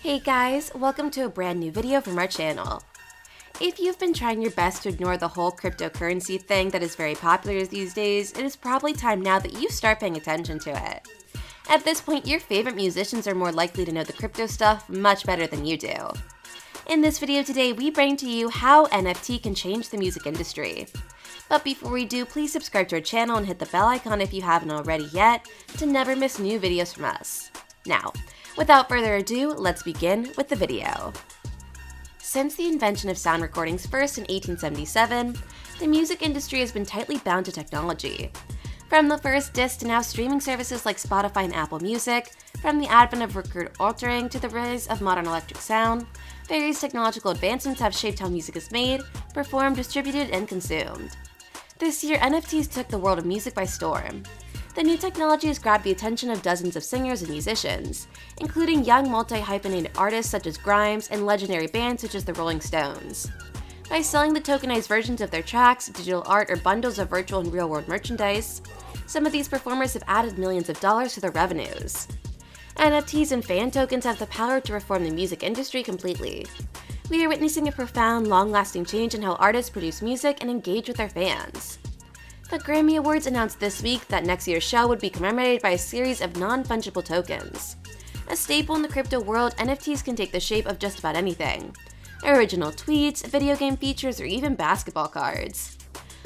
Hey guys, welcome to a brand new video from our channel. If you've been trying your best to ignore the whole cryptocurrency thing that is very popular these days, it is probably time now that you start paying attention to it. At this point, your favorite musicians are more likely to know the crypto stuff much better than you do. In this video today, we bring to you how NFT can change the music industry. But before we do, please subscribe to our channel and hit the bell icon if you haven't already yet to never miss new videos from us. Now, without further ado, let's begin with the video. Since the invention of sound recordings first in 1877, the music industry has been tightly bound to technology. From the first disc to now streaming services like Spotify and Apple Music, from the advent of record altering to the rise of modern electric sound, various technological advancements have shaped how music is made, performed, distributed, and consumed. This year, NFTs took the world of music by storm. The new technology has grabbed the attention of dozens of singers and musicians, including young multi-hyphenated artists such as Grimes and legendary bands such as the Rolling Stones. By selling the tokenized versions of their tracks, digital art, or bundles of virtual and real-world merchandise, some of these performers have added millions of dollars to their revenues. NFTs and fan tokens have the power to reform the music industry completely. We are witnessing a profound, long-lasting change in how artists produce music and engage with their fans. The Grammy Awards announced this week that next year's show would be commemorated by a series of non-fungible tokens. A staple in the crypto world, NFTs can take the shape of just about anything. Original tweets, video game features, or even basketball cards.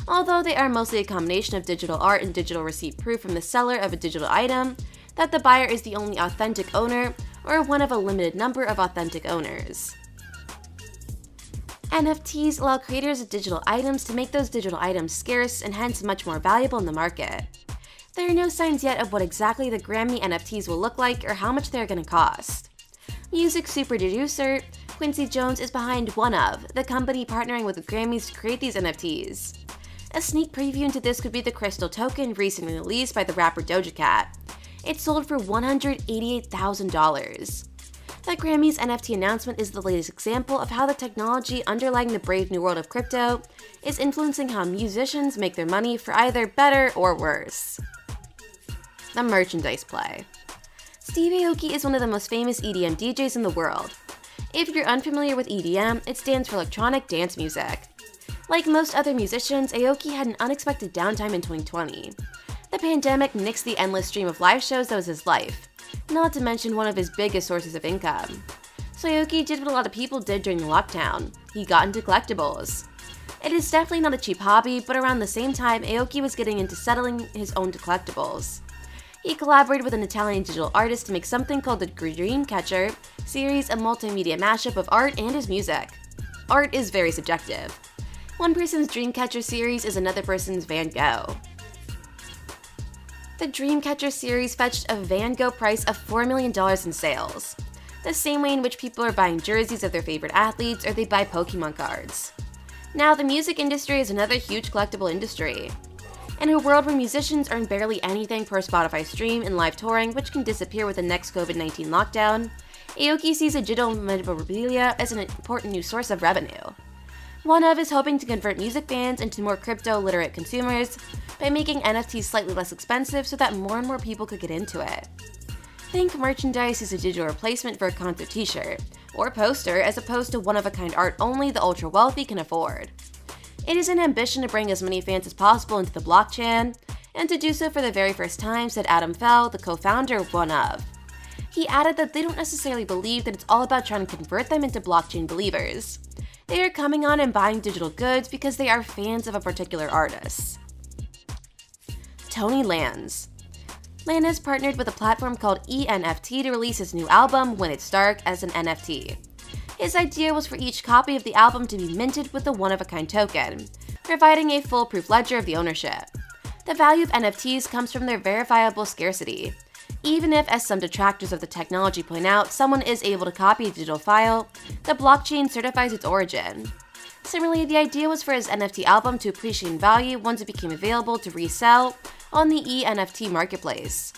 Although they are mostly a combination of digital art and digital receipt proof from the seller of a digital item, that the buyer is the only authentic owner or one of a limited number of authentic owners. NFTs allow creators of digital items to make those digital items scarce and hence much more valuable in the market. There are no signs yet of what exactly the Grammy NFTs will look like or how much they're going to cost. Music super producer Quincy Jones is behind One Of, the company partnering with the Grammys to create these NFTs. A sneak preview into this could be the Crystal token recently released by the rapper Doja Cat. It sold for $188,000. The Grammys NFT announcement is the latest example of how the technology underlying the brave new world of crypto is influencing how musicians make their money for either better or worse. The merchandise play. Steve Aoki is one of the most famous EDM DJs in the world. If you're unfamiliar with EDM, it stands for electronic dance music. Like most other musicians, Aoki had an unexpected downtime in 2020. The pandemic nixed the endless stream of live shows that was his life, not to mention one of his biggest sources of income. So Aoki did what a lot of people did during the lockdown. He got into collectibles. It is definitely not a cheap hobby, but around the same time, Aoki was getting into settling his own collectibles. He collaborated with an Italian digital artist to make something called the Dreamcatcher series, a multimedia mashup of art and his music. Art is very subjective. One person's Dreamcatcher series is another person's Van Gogh. The Dreamcatcher series fetched a Van Gogh price of $4 million in sales, the same way in which people are buying jerseys of their favorite athletes or they buy Pokemon cards. Now, the music industry is another huge collectible industry. In a world where musicians earn barely anything per Spotify stream and live touring, which can disappear with the next COVID-19 lockdown, Aoki sees digital memorabilia as an important new source of revenue. One Of is hoping to convert music fans into more crypto-literate consumers by making NFTs slightly less expensive so that more and more people could get into it. Think merchandise is a digital replacement for a concert t-shirt or poster as opposed to one-of-a-kind art only the ultra-wealthy can afford. It is an ambition to bring as many fans as possible into the blockchain, and to do so for the very first time, said Adam Fell, the co-founder of One Of. He added that they don't necessarily believe that it's all about trying to convert them into blockchain believers. They are coming on and buying digital goods because they are fans of a particular artist. Tony Lands. Land has partnered with a platform called NFT to release his new album, When It's Dark, as an NFT. His idea was for each copy of the album to be minted with a one-of-a-kind token, providing a foolproof ledger of the ownership. The value of NFTs comes from their verifiable scarcity. Even if, as some detractors of the technology point out, someone is able to copy a digital file, the blockchain certifies its origin. Similarly, the idea was for his NFT album to appreciate in value once it became available to resell on the NFT marketplace.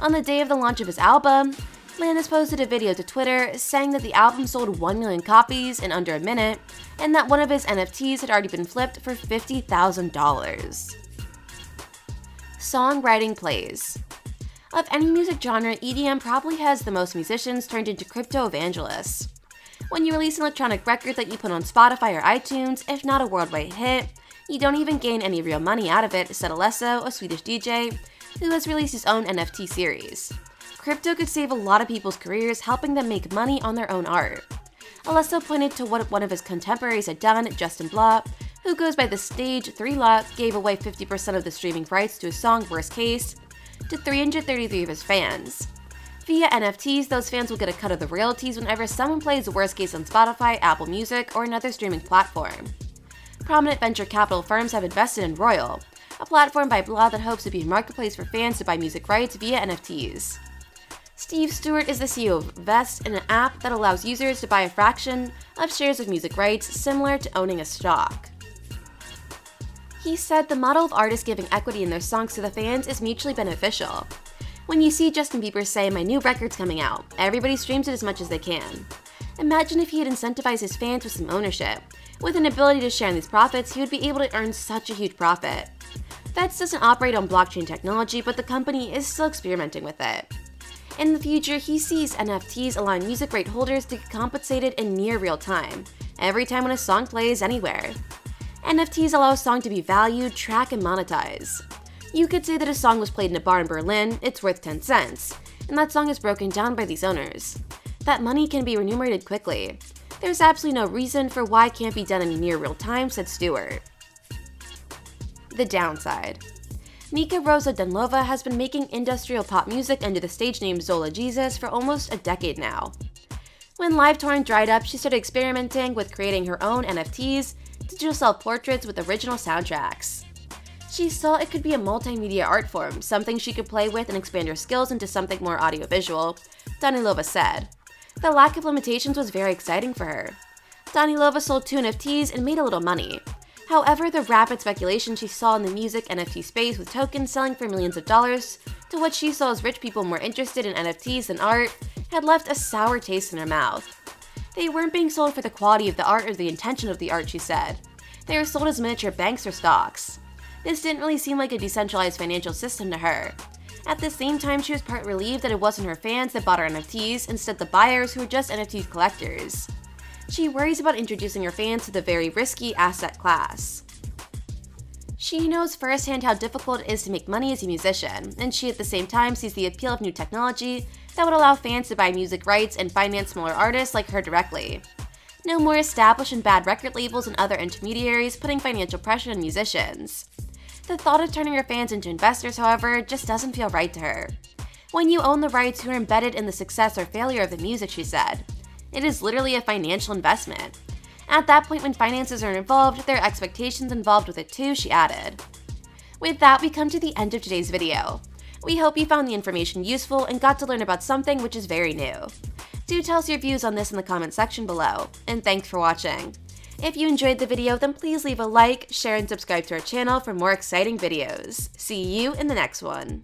On the day of the launch of his album, Landis posted a video to Twitter saying that the album sold 1 million copies in under a minute, and that one of his NFTs had already been flipped for $50,000. Songwriting plays. Of any music genre, EDM probably has the most musicians turned into crypto evangelists. When you release an electronic record that you put on Spotify or iTunes, if not a worldwide hit, you don't even gain any real money out of it, said Alesso, a Swedish DJ, who has released his own NFT series. Crypto could save a lot of people's careers, helping them make money on their own art. Alesso pointed to what one of his contemporaries had done, Justin Blah, who goes by the stage 3 Law, gave away 50% of the streaming rights to his song Worst Case to 333 of his fans. Via NFTs, those fans will get a cut of the royalties whenever someone plays Worst Case on Spotify, Apple Music, or another streaming platform. Prominent venture capital firms have invested in Royal, a platform by Blah that hopes to be a marketplace for fans to buy music rights via NFTs. Steve Stewart is the CEO of Vest, an app that allows users to buy a fraction of shares of music rights, similar to owning a stock. He said the model of artists giving equity in their songs to the fans is mutually beneficial. When you see Justin Bieber say, "My new record's coming out," everybody streams it as much as they can. Imagine if he had incentivized his fans with some ownership. With an ability to share in these profits, he would be able to earn such a huge profit. Vets doesn't operate on blockchain technology, but the company is still experimenting with it. In the future, he sees NFTs allowing music right holders to get compensated in near real time, every time when a song plays anywhere. NFTs allow a song to be valued, tracked, and monetized. You could say that a song was played in a bar in Berlin, it's worth 10 cents, and that song is broken down by these owners. That money can be remunerated quickly. There's absolutely no reason for why it can't be done in near real time, said Stewart. The downside. Nika Rosa Danlova has been making industrial pop music under the stage name Zola Jesus for almost a decade now. When live touring dried up, she started experimenting with creating her own NFTs, digital self-portraits with original soundtracks. She saw it could be a multimedia art form, something she could play with and expand her skills into something more audiovisual, Danilova said. The lack of limitations was very exciting for her. Danilova sold 2 NFTs and made a little money. However, the rapid speculation she saw in the music NFT space with tokens selling for millions of dollars, to what she saw as rich people more interested in NFTs than art, had left a sour taste in her mouth. They weren't being sold for the quality of the art or the intention of the art, she said. They were sold as miniature banks or stocks. This didn't really seem like a decentralized financial system to her. At the same time, she was part relieved that it wasn't her fans that bought her NFTs, instead the buyers who were just NFT collectors. She worries about introducing her fans to the very risky asset class. She knows firsthand how difficult it is to make money as a musician, and she at the same time sees the appeal of new technology that would allow fans to buy music rights and finance smaller artists like her directly. No more established and bad record labels and other intermediaries putting financial pressure on musicians. The thought of turning her fans into investors, however, just doesn't feel right to her. When you own the rights, you are embedded in the success or failure of the music, she said. It is literally a financial investment. At that point, when finances are involved, there are expectations involved with it too, she added. With that, we come to the end of today's video. We hope you found the information useful and got to learn about something which is very new. Do tell us your views on this in the comment section below, and thanks for watching. If you enjoyed the video, then please leave a like, share, and subscribe to our channel for more exciting videos. See you in the next one.